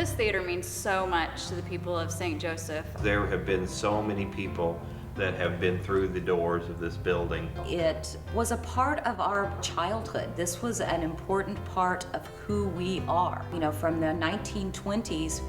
This theater means so much to the people of St. Joseph. There have been so many people that have been through the doors of this building. It was a part of our childhood. This was an important part of who we are. You know, from the 1920s,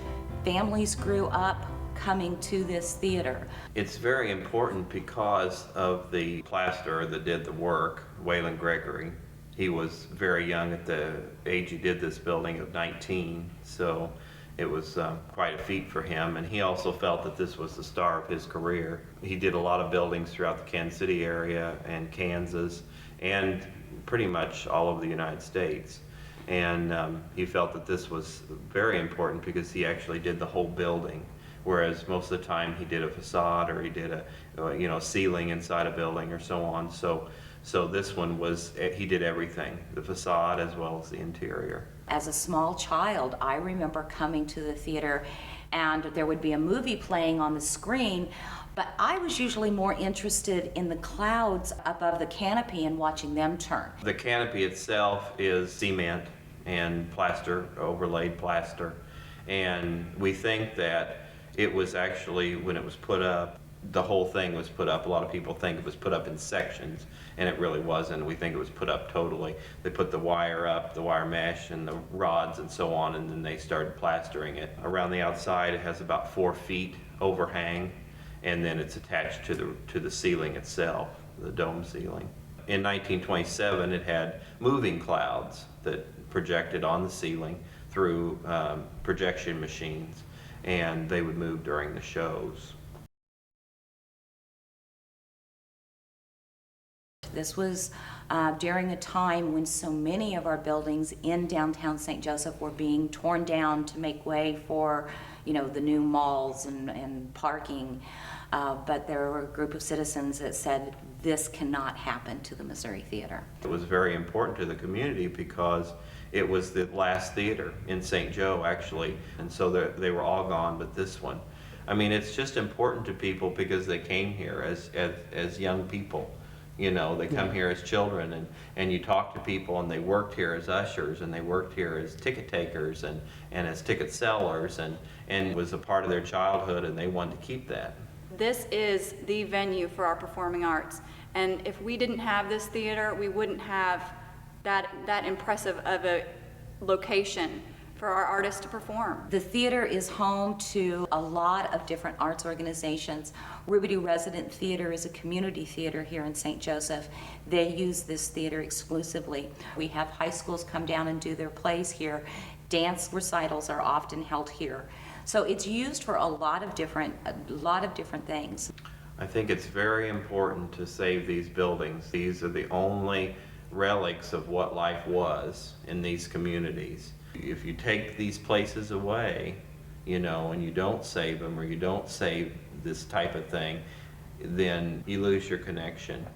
families grew up coming to this theater. It's very important because of the plasterer that did the work, Waylon Gregory. He was very young at the age he did this building of 19, so it was quite a feat for him, and he also felt that this was the star of his career. He did a lot of buildings throughout the Kansas City area and Kansas and pretty much all over the United States. And he felt that this was very important because he actually did the whole building, whereas most of the time he did a facade or he did a ceiling inside a building or so on. So this one was, he did everything, the facade as well as the interior. As a small child, I remember coming to the theater and there would be a movie playing on the screen, but I was usually more interested in the clouds above the canopy and watching them turn. The canopy itself is cement and plaster, overlaid plaster, and we think that it was actually, when it was put up, the whole thing was put up. A lot of people think it was put up in sections, and it really wasn't. We think it was put up totally. They put the wire up, the wire mesh and the rods and so on, and then they started plastering it. Around the outside it has about 4 feet overhang, and then it's attached to the ceiling itself, the dome ceiling. In 1927 it had moving clouds that projected on the ceiling through projection machines, and they would move during the shows. This was during a time when so many of our buildings in downtown St. Joseph were being torn down to make way for, you know, the new malls and parking. But there were a group of citizens that said this cannot happen to the Missouri Theater. It was very important to the community because it was the last theater in St. Joe, actually, and so they were all gone but this one. I mean, it's just important to people because they came here as young people. You know, they come here as children, and you talk to people, and they worked here as ushers, and they worked here as ticket takers and as ticket sellers, and it was a part of their childhood, and they wanted to keep that. This is the venue for our performing arts, and if we didn't have this theater, we wouldn't have that impressive of a location for our artists to perform. The theater is home to a lot of different arts organizations. Ruby Resident Theater is a community theater here in St. Joseph. They use this theater exclusively. We have high schools come down and do their plays here. Dance recitals are often held here. So it's used for a lot of different things. I think it's very important to save these buildings. These are the only relics of what life was in these communities. If you take these places away, you know, and you don't save them, or you don't save this type of thing, then you lose your connection.